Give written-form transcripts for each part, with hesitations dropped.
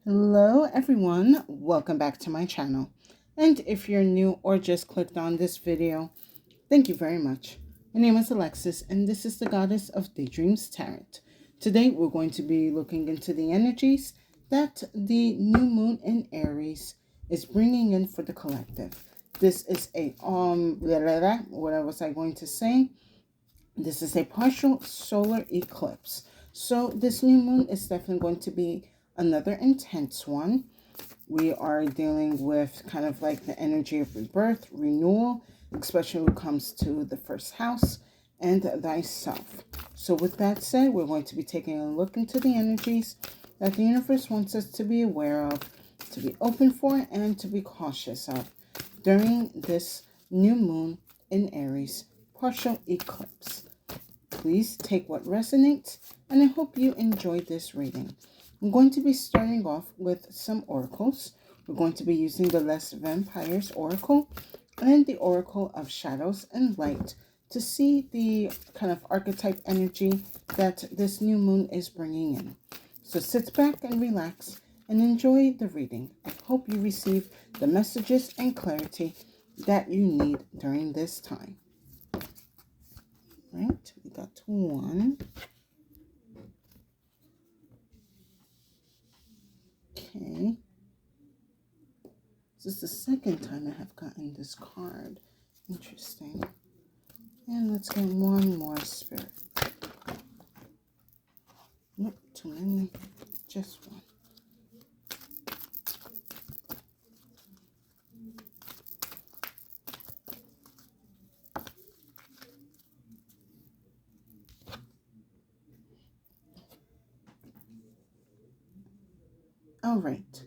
Hello everyone, welcome back to my channel. And if you're new or just clicked on this video, thank you very much. My name is Alexis and this is the Goddess of Daydreams Tarot. Today we're going to be looking into the energies that the new moon in Aries is bringing in for the collective. This is a what was I going to say? This is a partial solar eclipse. So this new moon is definitely going to be another intense one. We are dealing with kind of like the energy of rebirth, renewal, especially when it comes to the first house and thyself. So with that said, we're going to be taking a look into the energies that the universe wants us to be aware of, to be open for, and to be cautious of during this new moon in Aries partial eclipse. Please take what resonates, and I hope you enjoyed this reading. I'm going to be starting off with some oracles. We're going to be using the Les Vampires Oracle and the Oracle of Shadows and Light to see the kind of archetype energy that this new moon is bringing in. So sit back and relax and enjoy the reading. I hope you receive the messages and clarity that you need during this time. Right, we got one. Okay. This is the second time I have gotten this card. Interesting. And let's get one more spirit. Nope, too many. Just one. All right.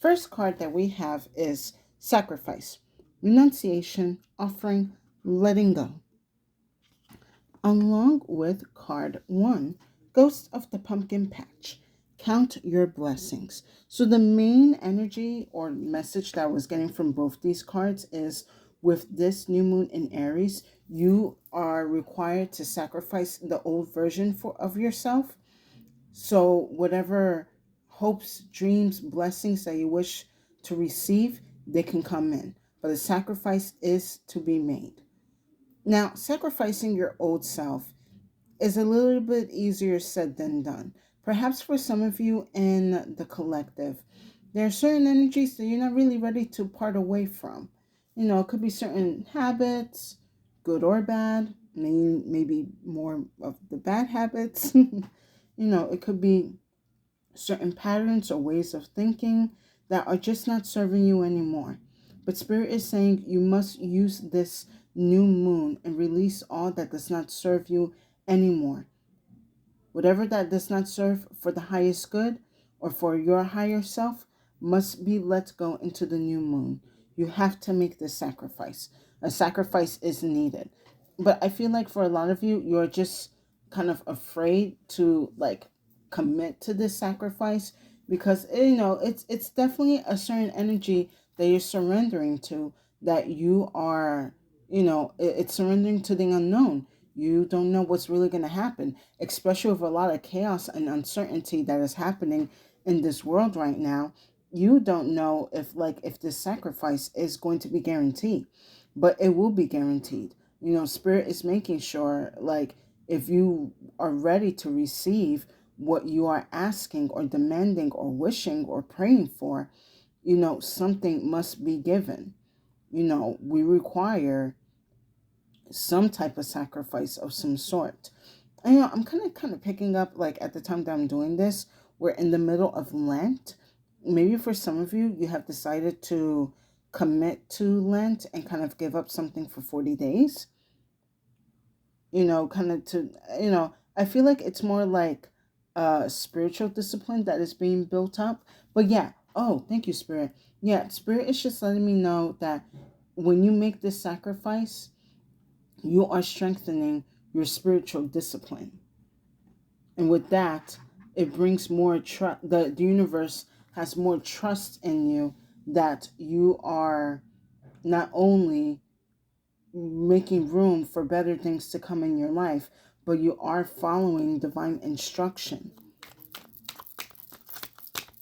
First card that we have is Sacrifice, Renunciation, Offering, Letting Go. Along with card 1, Ghost of the Pumpkin Patch, Count Your Blessings. So the main energy or message that I was getting from both these cards is with this new moon in Aries, you are required to sacrifice the old version of yourself. So whatever hopes, dreams, blessings that you wish to receive, they can come in. But a sacrifice is to be made. Now, sacrificing your old self is a little bit easier said than done. Perhaps for some of you in the collective, there are certain energies that you're not really ready to part away from. You know, it could be certain habits, good or bad, maybe more of the bad habits. It could be certain patterns or ways of thinking that are just not serving you anymore. But Spirit is saying you must use this new moon and release all that does not serve you anymore. Whatever that does not serve for the highest good or for your higher self must be let go into the new moon. You have to make this sacrifice. A sacrifice is needed. But I feel like for a lot of you, you're just kind of afraid to like commit to this sacrifice because it's definitely a certain energy that you're surrendering to, that you are, it's surrendering to the unknown. You don't know what's really going to happen, especially with a lot of chaos and uncertainty that is happening in this world right now. You don't know if this sacrifice is going to be guaranteed, but it will be guaranteed. Spirit is making sure, like, if you are ready to receive what you are asking or demanding or wishing or praying for, something must be given. We require some type of sacrifice of some sort. And, I'm kind of picking up, like, at the time that I'm doing this, we're in the middle of Lent. Maybe for some of you, you have decided to commit to Lent and kind of give up something for 40 days. Kind of I feel like it's more like spiritual discipline that is being built up. But yeah, oh, thank you, Spirit. Yeah, Spirit is just letting me know that when you make this sacrifice, you are strengthening your spiritual discipline. And with that, it brings more trust. The universe has more trust in you that you are not only making room for better things to come in your life, but you are following divine instruction.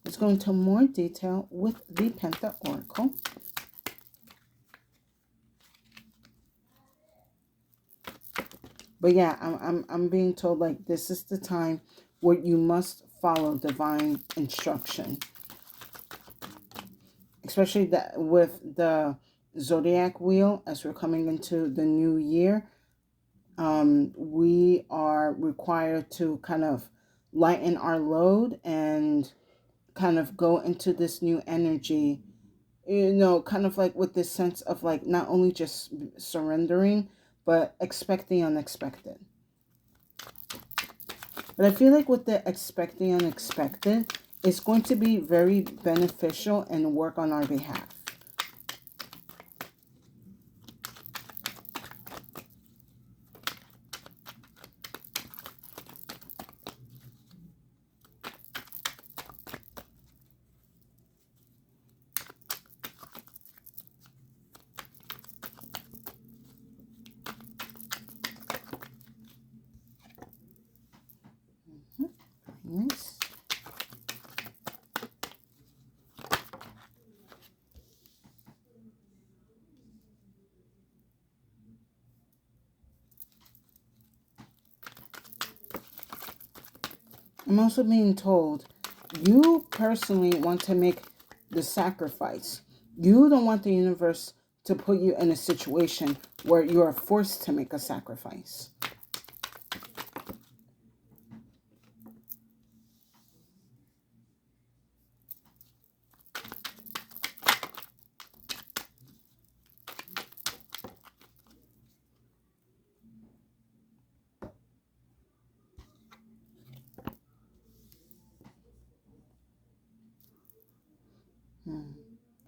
Let's go into more detail with the Penta Oracle. But yeah, I'm being told like this is the time where you must follow divine instruction, especially that with the zodiac wheel as we're coming into the new year. We are required to kind of lighten our load and kind of go into this new energy, kind of like with this sense of like not only just surrendering, but expect the unexpected. But I feel like with the expect the unexpected, it's going to be very beneficial and work on our behalf. Nice. I'm also being told you personally want to make the sacrifice. You don't want the universe to put you in a situation where you are forced to make a sacrifice.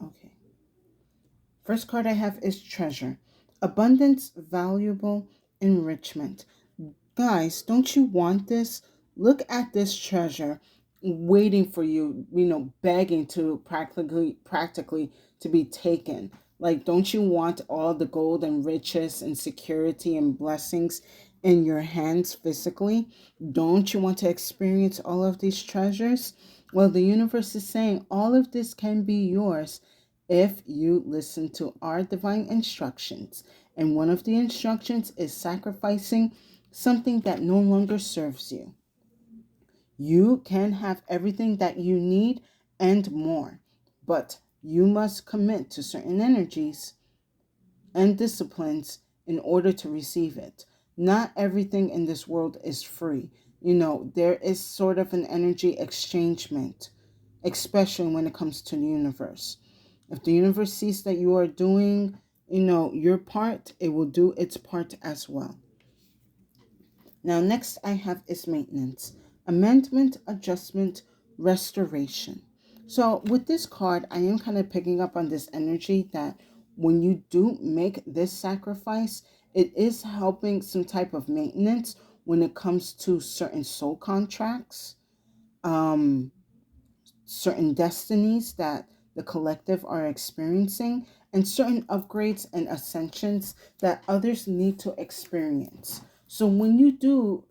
Okay. First card I have is treasure. Abundance, valuable, enrichment. Guys, don't you want this? Look at this treasure waiting for you, begging to practically to be taken. Like, don't you want all the gold and riches and security and blessings in your hands physically? Don't you want to experience all of these treasures? Well, the universe is saying all of this can be yours if you listen to our divine instructions. And one of the instructions is sacrificing something that no longer serves you. You can have everything that you need and more, but you must commit to certain energies and disciplines in order to receive it. Not everything in this world is free. There is sort of an energy exchangement, especially when it comes to the universe. If the universe sees that you are doing, your part, it will do its part as well. Now, next I have is maintenance, amendment, adjustment, restoration. So, with this card, I am kind of picking up on this energy that when you do make this sacrifice, it is helping some type of maintenance when it comes to certain soul contracts, um, certain destinies that the collective are experiencing, and certain upgrades and ascensions that others need to experience. So when you do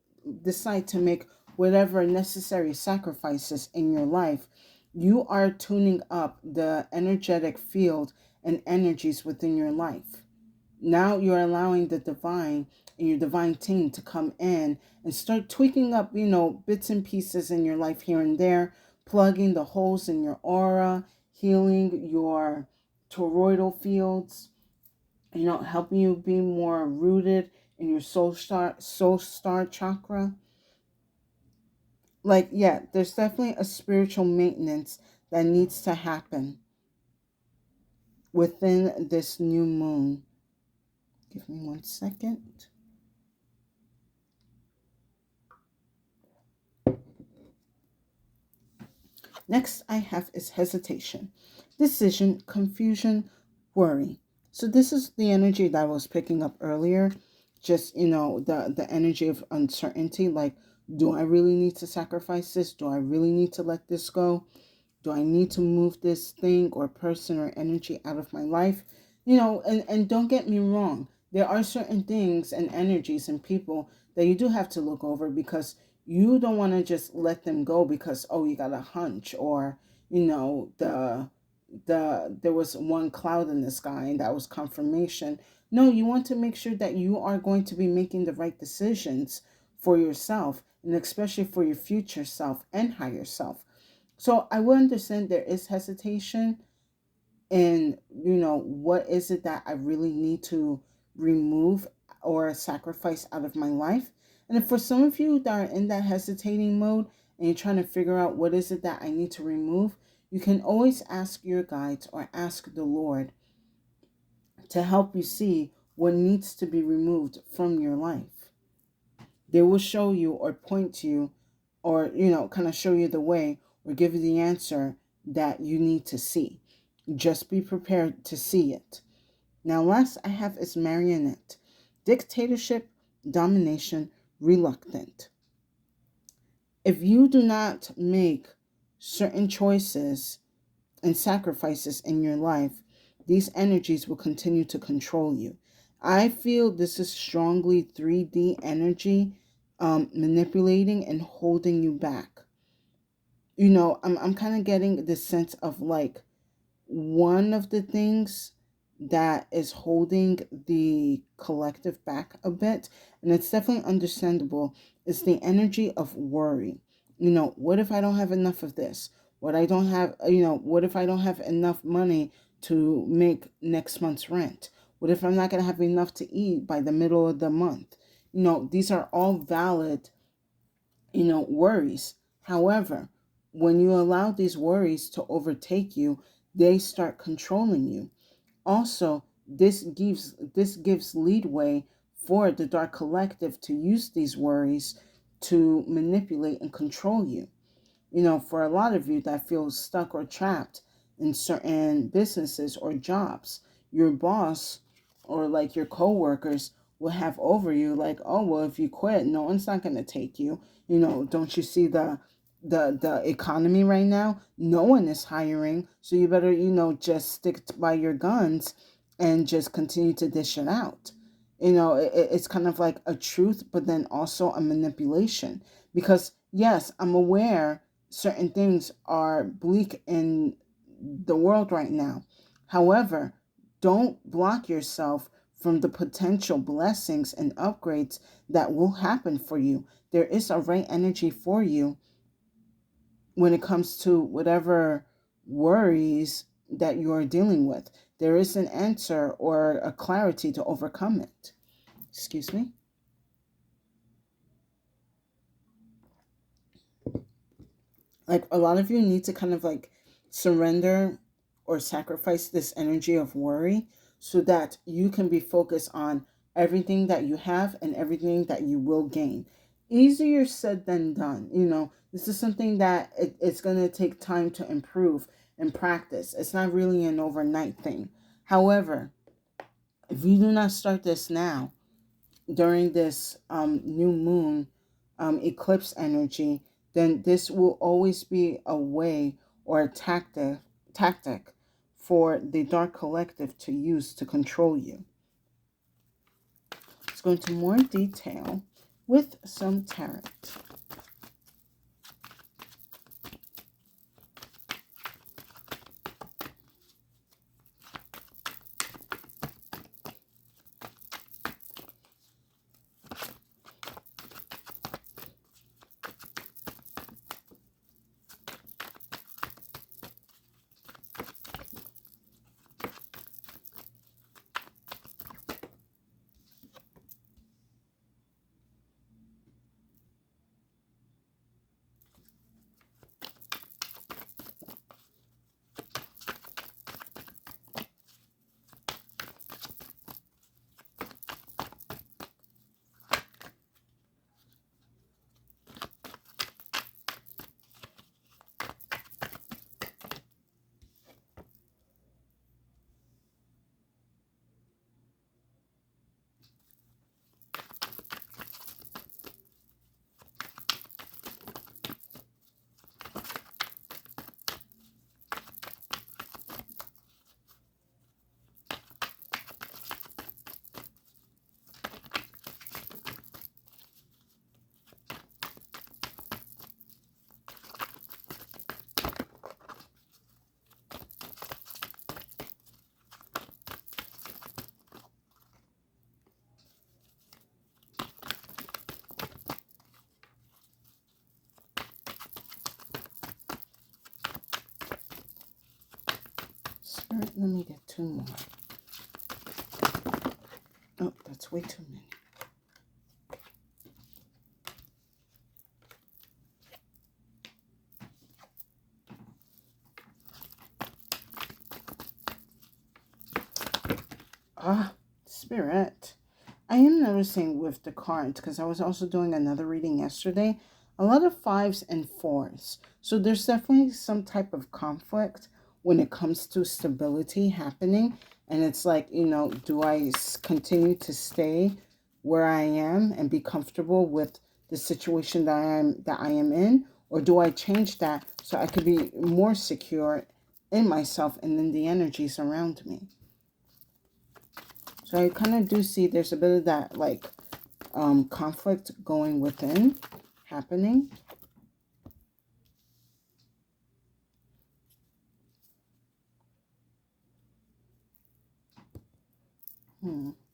decide to make whatever necessary sacrifices in your life, you are tuning up the energetic field and energies within your life. Now you're allowing the divine and your divine team to come in and start tweaking up, bits and pieces in your life here and there, plugging the holes in your aura, healing your toroidal fields, helping you be more rooted in your soul star chakra. Like, yeah, there's definitely a spiritual maintenance that needs to happen within this new moon. Give me 1 second. Next, I have is hesitation, decision, confusion, worry. So this is the energy that I was picking up earlier. Just, the energy of uncertainty. Like, do I really need to sacrifice this? Do I really need to let this go? Do I need to move this thing or person or energy out of my life? And don't get me wrong. There are certain things and energies and people that you do have to look over because you don't want to just let them go because, oh, you got a hunch or, there was one cloud in the sky and that was confirmation. No, you want to make sure that you are going to be making the right decisions for yourself, and especially for your future self and higher self. So I will understand there is hesitation, and what is it that I really need to remove or sacrifice out of my life. And if for some of you that are in that hesitating mode and you're trying to figure out what is it that I need to remove, you can always ask your guides or ask the Lord to help you see what needs to be removed from your life. They will show you or point to you, or kind of show you the way or give you the answer that you need to see. Just be prepared to see it. Now, last I have is marionette. Dictatorship, domination, reluctant. If you do not make certain choices and sacrifices in your life, these energies will continue to control you. I feel this is strongly 3D energy, manipulating and holding you back. I'm kind of getting this sense of like, one of the things that is holding the collective back a bit, and it's definitely understandable, is the energy of worry. What if I don't have enough of this? What if I don't have enough money to make next month's rent? What if I'm not going to have enough to eat by the middle of the month? These are all valid, worries. However, when you allow these worries to overtake you, they start controlling you. Also, this gives leadway for the dark collective to use these worries to manipulate and control you. For a lot of you that feel stuck or trapped in certain businesses or jobs, your boss or like your coworkers will have over you like, oh well, if you quit, no one's not going to take you. Don't you see the economy right now? No one is hiring, so you better just stick by your guns and just continue to dish it out. It's kind of like a truth, but then also a manipulation, because yes, I'm aware certain things are bleak in the world right now. However, don't block yourself from the potential blessings and upgrades that will happen for you. There is a right energy for you when it comes to whatever worries that you are dealing with. There is an answer or a clarity to overcome it. Excuse me. Like, a lot of you need to kind of like surrender or sacrifice this energy of worry so that you can be focused on everything that you have and everything that you will gain. Easier said than done. This is something that it's going to take time to improve and practice. It's not really an overnight thing. However, if you do not start this now, during this new moon eclipse energy, then this will always be a way or a tactic for the dark collective to use to control you. Let's go into more detail with some tarot. Spirit, let me get two more. Oh, that's way too many. Spirit. I am noticing with the cards, because I was also doing another reading yesterday, a lot of fives and fours. So there's definitely some type of conflict when it comes to stability happening. And it's like, do I continue to stay where I am and be comfortable with the situation that I am in? Or do I change that so I could be more secure in myself and in the energies around me? So I kind of do see there's a bit of that like conflict going within happening.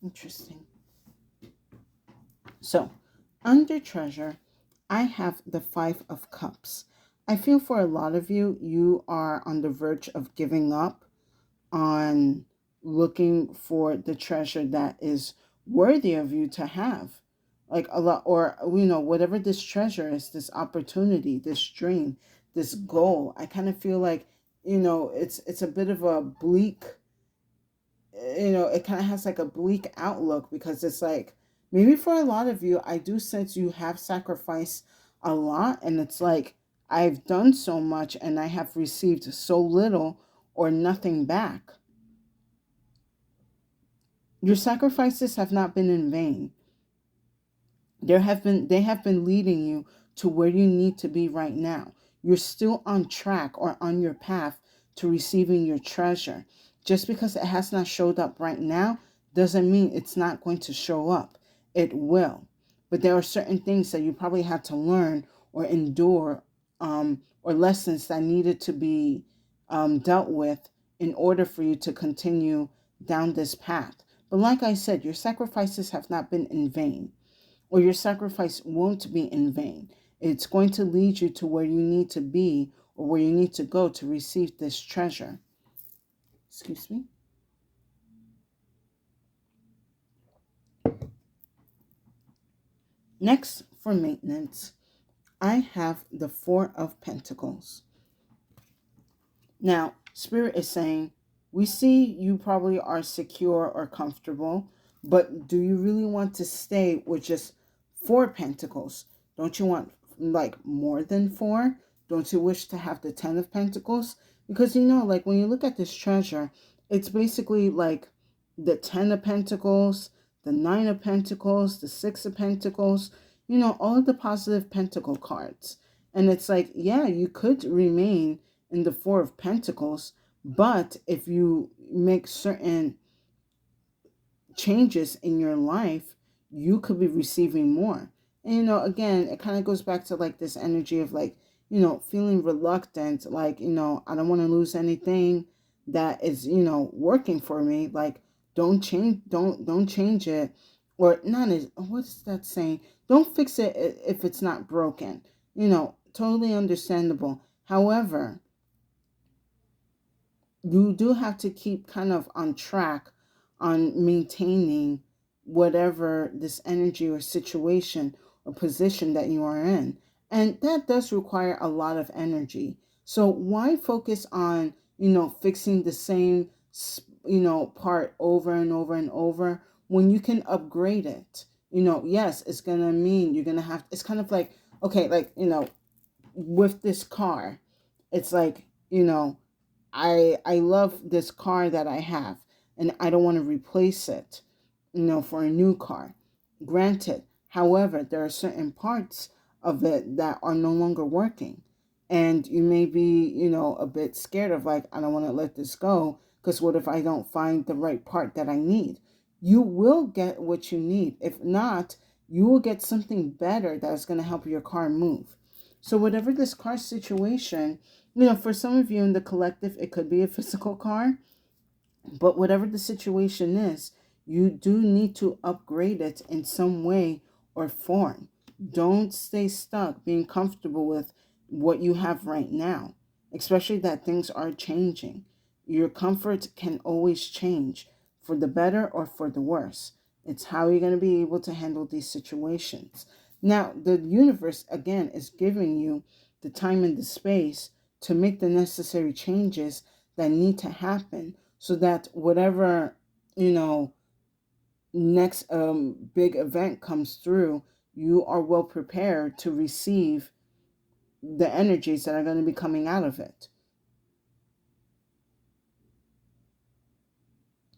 Interesting. So under treasure, I have the Five of Cups. I feel for a lot of you, you are on the verge of giving up on looking for the treasure that is worthy of you to have. Like a lot, or, whatever this treasure is, this opportunity, this dream, this goal. I kind of feel like, it's a bit of a bleak, it kind of has like a bleak outlook, because it's like, maybe for a lot of you, I do sense you have sacrificed a lot, and it's like, I've done so much and I have received so little or nothing back. Your sacrifices have not been in vain. They have been leading you to where you need to be right now. You're still on track or on your path to receiving your treasure. Just because it has not showed up right now doesn't mean it's not going to show up. It will. But there are certain things that you probably had to learn or endure, or lessons that needed to be dealt with in order for you to continue down this path. But like I said, your sacrifices have not been in vain, or your sacrifice won't be in vain. It's going to lead you to where you need to be, or where you need to go to receive this treasure. Excuse me. Next, for maintenance, I have the Four of Pentacles. Now, Spirit is saying, we see you probably are secure or comfortable, but do you really want to stay with just four pentacles? Don't you want like more than four? Don't you wish to have the Ten of Pentacles? Because like when you look at this treasure, it's basically like the Ten of Pentacles, the Nine of Pentacles, the Six of Pentacles, all of the positive pentacle cards. And it's like, yeah, you could remain in the Four of Pentacles, but if you make certain changes in your life, you could be receiving more. And again, it kind of goes back to like this energy of like, feeling reluctant, like, I don't want to lose anything that is, working for me. Like, don't change it, or not as, what's that saying? Don't fix it if it's not broken. Totally understandable. However, you do have to keep kind of on track on maintaining whatever this energy or situation or position that you are in. And that does require a lot of energy. So why focus on, fixing the same, part over and over and over when you can upgrade it? Yes, it's going to mean you're going to have, it's kind of like, okay, like, with this car, it's like, I love this car that I have, and I don't want to replace it, for a new car. Granted, however, there are certain parts of it that are no longer working, and you may be, a bit scared of like, I don't want to let this go, because what if I don't find the right part that I need? You will get what you need. If not, you will get something better that's going to help your car move. So whatever this car situation, for some of you in the collective, it could be a physical car, but whatever the situation is, you do need to upgrade it in some way or form. Don't stay stuck being comfortable with what you have right now, especially that things are changing. Your comfort can always change for the better or for the worse. It's how you're going to be able to handle these situations. Now, the universe, again, is giving you the time and the space to make the necessary changes that need to happen so that whatever, you know, next big event comes through, you are well prepared to receive the energies that are going to be coming out of it.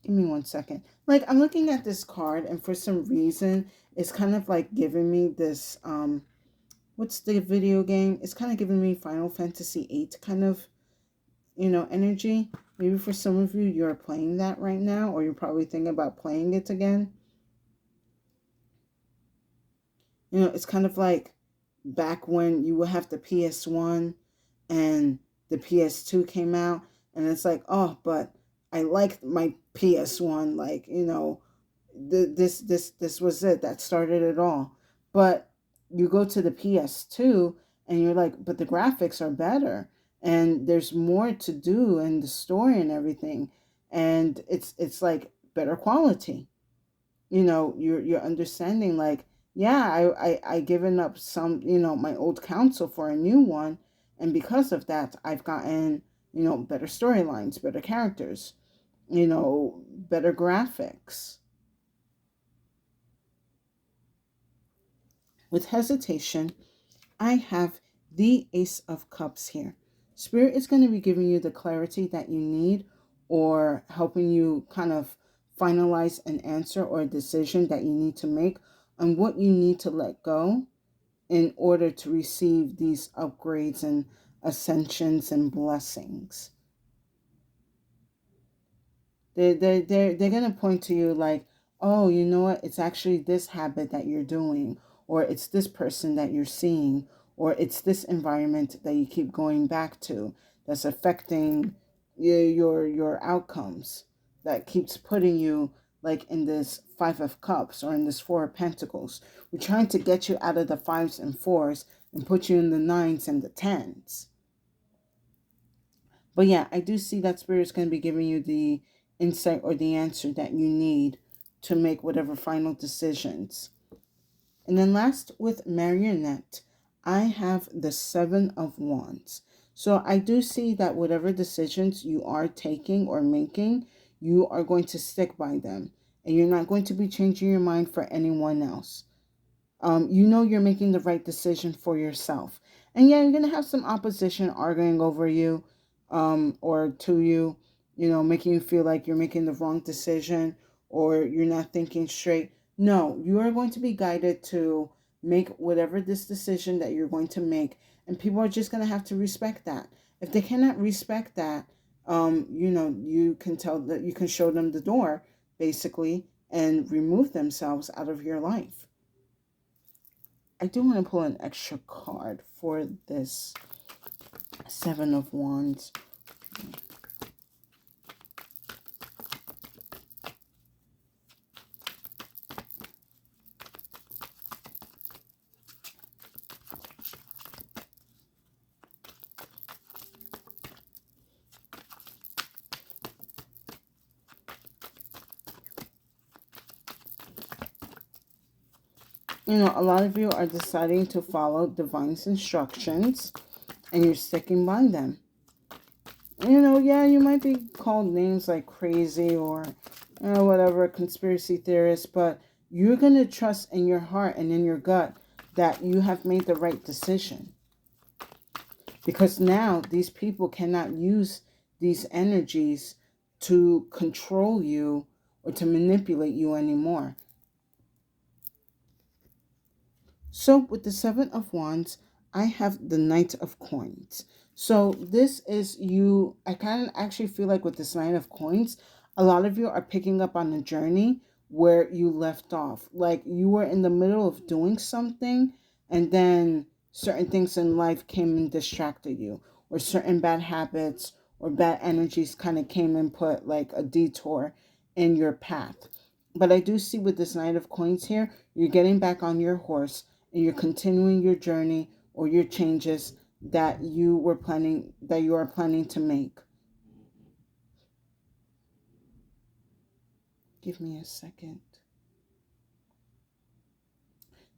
Give me one second. Like, I'm looking at this card, and for some reason it's kind of like giving me this what's the video game, it's kind of giving me Final Fantasy 8 kind of, energy. Maybe for some of you, you're playing that right now, or you're probably thinking about playing it again. It's kind of like back when you would have the PS1 and the PS2 came out, and it's like, oh, but I liked my PS1, like, this was it that started it all. But you go to the PS2 and you're like, but the graphics are better and there's more to do and the story and everything, and it's like better quality. You're understanding, like, yeah, I given up some, my old console for a new one, and because of that I've gotten, better storylines, better characters, better graphics. With hesitation, I have the Ace of Cups here. Spirit is going to be giving you the clarity that you need, or helping you kind of finalize an answer or a decision that you need to make on what you need to let go in order to receive these upgrades and ascensions and blessings. They're going to point to you like, oh, you know what? It's actually this habit that you're doing, or it's this person that you're seeing, or it's this environment that you keep going back to that's affecting your outcomes, that keeps putting you like in this Five of Cups or in this Four of Pentacles. We're trying to get you out of the fives and fours and put you in the nines and the tens. But yeah, I do see that Spirit's going to be giving you the insight or the answer that you need to make whatever final decisions. And then last, with Marionette, I have the Seven of Wands. So I do see that whatever decisions you are taking or making, you are going to stick by them. And you're not going to be changing your mind for anyone else. You're making the right decision for yourself. And yeah, you're going to have some opposition arguing over you, or to you, making you feel like you're making the wrong decision or you're not thinking straight. No, you are going to be guided to make whatever this decision that you're going to make. And people are just going to have to respect that. If they cannot respect that, you can tell that, you can show them the door, basically, and remove themselves out of your life. I do want to pull an extra card for this Seven of Wands. A lot of you are deciding to follow divine's instructions and you're sticking by them. Yeah, you might be called names like crazy or, whatever, conspiracy theorist, but you're going to trust in your heart and in your gut that you have made the right decision. Because now these people cannot use these energies to control you or to manipulate you anymore. So with the Seven of Wands, I have the Knight of Coins. So this is you, I kind of actually feel like with this Knight of Coins, a lot of you are picking up on a journey where you left off. Like you were in the middle of doing something and then certain things in life came and distracted you, or certain bad habits or bad energies kind of came and put like a detour in your path. But I do see with this Knight of Coins here, you're getting back on your horse and you're continuing your journey or your changes that you are planning to make. Give me a second.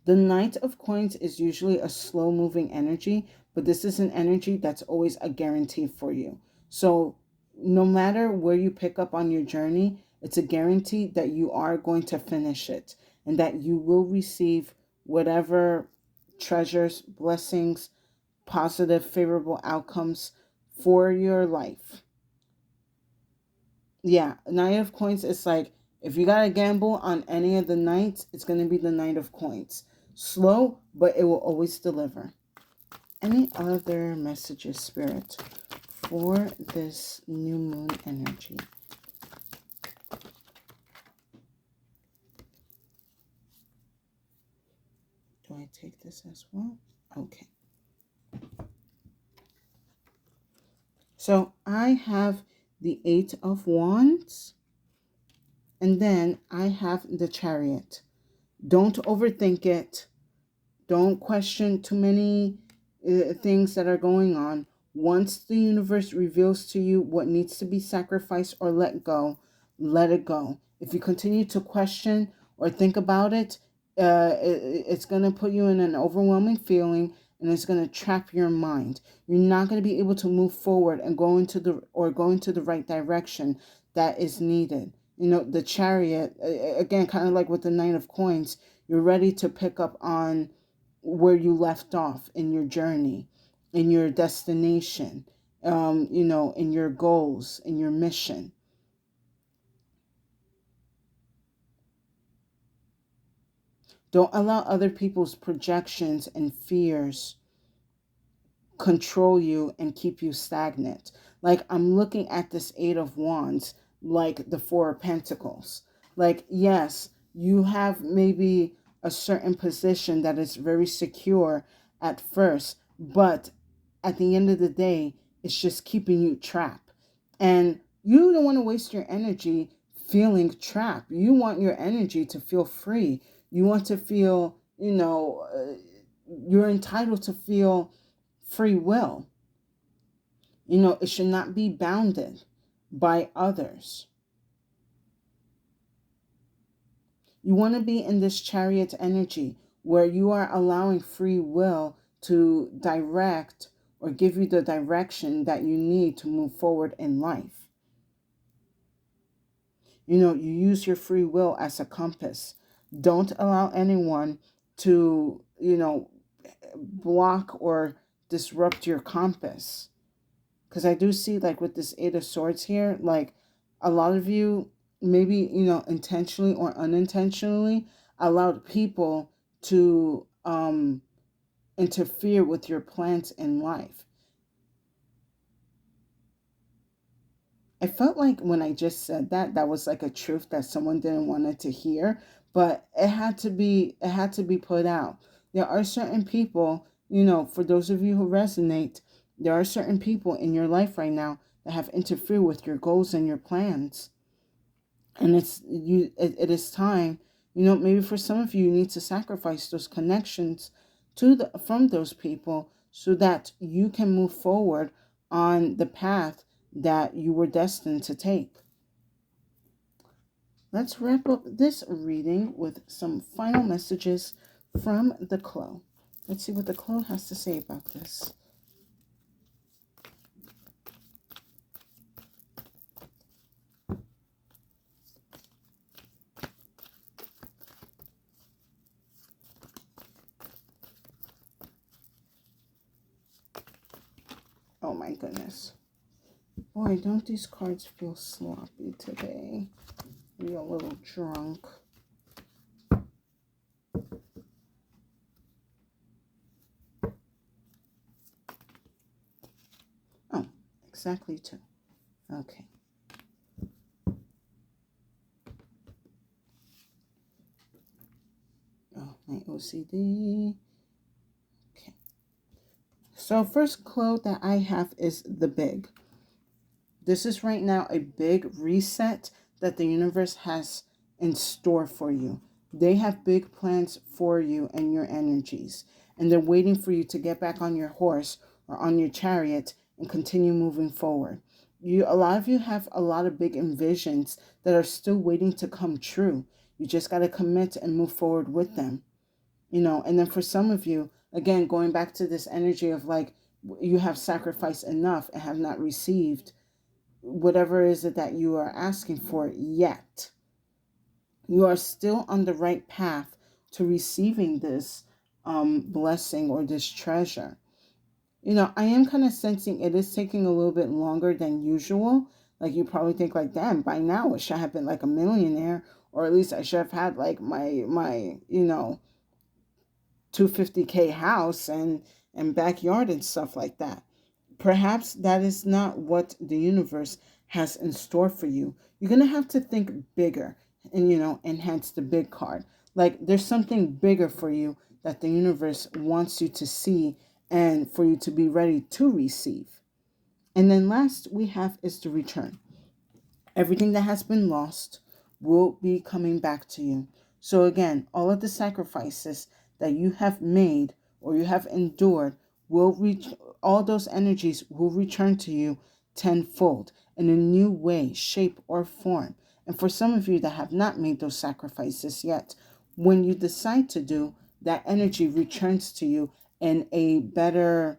The Knight of Coins is usually a slow moving energy, but this is an energy that's always a guarantee for you. So no matter where you pick up on your journey, it's a guarantee that you are going to finish it and that you will receive whatever treasures, blessings, positive, favorable outcomes for your life. Yeah, Knight of Coins is like, if you got to gamble on any of the knights, it's going to be the Knight of Coins. Slow, but it will always deliver. Any other messages, Spirit, for this new moon energy? Do I take this as well? Okay. So I have the Eight of Wands, and then I have the Chariot. Don't overthink it. Don't question too many things that are going on. Once the universe reveals to you what needs to be sacrificed or let it go. If you continue to question or think about it, it's going to put you in an overwhelming feeling, and it's going to trap your mind. You're not going to be able to move forward and go into the right direction that is needed. You know, the Chariot, again, kind of like with the Knight of Coins, you're ready to pick up on where you left off in your journey, in your destination, in your goals, in your mission. Don't allow other people's projections and fears control you and keep you stagnant. Like, I'm looking at this Eight of Wands, like the Four of Pentacles. Like, yes, you have maybe a certain position that is very secure at first, but at the end of the day, it's just keeping you trapped. And you don't want to waste your energy feeling trapped. You want your energy to feel free. You want to feel, you're entitled to feel free will. It should not be bounded by others. You want to be in this Chariot energy where you are allowing free will to direct or give you the direction that you need to move forward in life. You use your free will as a compass. Don't allow anyone to, block or disrupt your compass. Because I do see, like, with this Eight of Swords here, like, a lot of you, maybe, intentionally or unintentionally, allowed people to interfere with your plans in life. I felt like when I just said that was like a truth that someone didn't want it to hear, but it had to be put out. There are certain people, for those of you who resonate, there are certain people in your life right now that have interfered with your goals and your plans. And it is time, maybe for some of you, you need to sacrifice those connections from those people so that you can move forward on the path that you were destined to take. Let's wrap up this reading with some final messages from the Clo. Let's see what the Clo has to say about this. Oh my goodness. Boy, don't these cards feel sloppy today. Maybe a little drunk. Oh, exactly two. Okay. Oh, my OCD. Okay. So first quote that I have is the big. This is right now a big reset that the universe has in store for you. They have big plans for you and your energies, and they're waiting for you to get back on your horse or on your chariot and continue moving forward. A lot of you have a lot of big envisions that are still waiting to come true. You just got to commit and move forward with them. And then for some of you, again, going back to this energy of like, you have sacrificed enough and have not received whatever is it that you are asking for yet. You are still on the right path to receiving this blessing or this treasure. I am kind of sensing it is taking a little bit longer than usual. Like, you probably think like, damn, by now I should have been like a millionaire, or at least I should have had like my 250K house and backyard and stuff like that. Perhaps that is not what the universe has in store for you. You're going to have to think bigger and, enhance the big card. Like, there's something bigger for you that the universe wants you to see and for you to be ready to receive. And then last we have is the return. Everything that has been lost will be coming back to you. So again, all of the sacrifices that you have made or you have endured will reach, all those energies will return to you tenfold in a new way, shape, or form. And for some of you that have not made those sacrifices yet, when you decide to do, that energy returns to you in a better,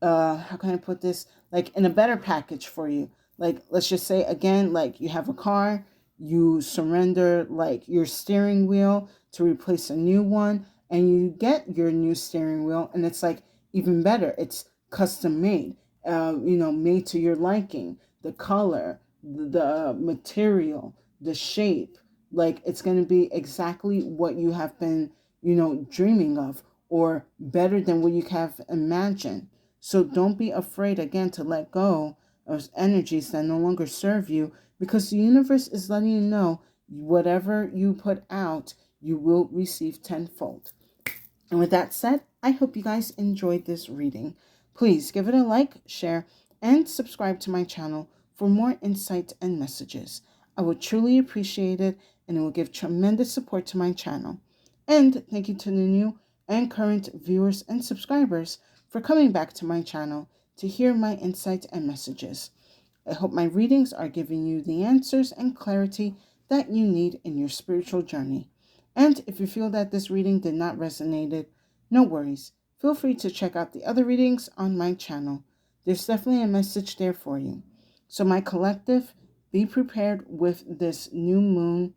how can I put this, like in a better package for you. Like, let's just say again, like you have a car, you surrender like your steering wheel to replace a new one, and you get your new steering wheel, and it's like even better. It's custom made, made to your liking, the color, the material, the shape. Like, it's going to be exactly what you have been, dreaming of, or better than what you have imagined. So don't be afraid, again, to let go of energies that no longer serve you, because the universe is letting you know whatever you put out, you will receive tenfold. And with that said, I hope you guys enjoyed this reading. Please give it a like, share, and subscribe to my channel for more insight and messages. I would truly appreciate it, and it will give tremendous support to my channel. And thank you to the new and current viewers and subscribers for coming back to my channel to hear my insights and messages. I hope my readings are giving you the answers and clarity that you need in your spiritual journey. And if you feel that this reading did not resonate, no worries. Feel free to check out the other readings on my channel. There's definitely a message there for you. So my collective, be prepared with this new moon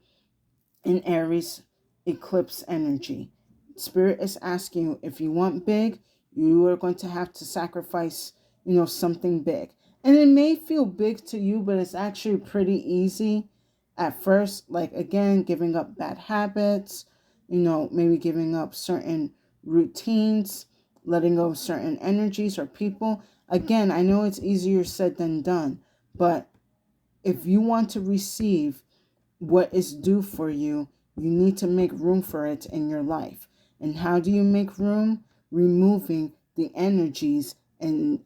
in Aries eclipse energy. Spirit is asking you, if you want big, you are going to have to sacrifice, something big. And it may feel big to you, but it's actually pretty easy at first. Like, again, giving up bad habits, maybe giving up certain routines, letting go of certain energies or people. Again, I know it's easier said than done, but if you want to receive what is due for you, you need to make room for it in your life. And how do you make room? Removing the energies and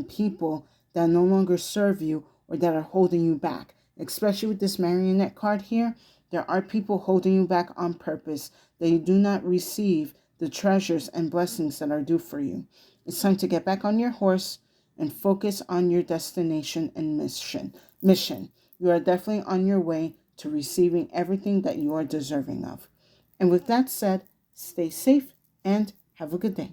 people that no longer serve you or that are holding you back. Especially with this marionette card here, there are people holding you back on purpose, that you do not receive the treasures and blessings that are due for you. It's time to get back on your horse and focus on your destination and mission. You are definitely on your way to receiving everything that you are deserving of. And with that said, stay safe and have a good day.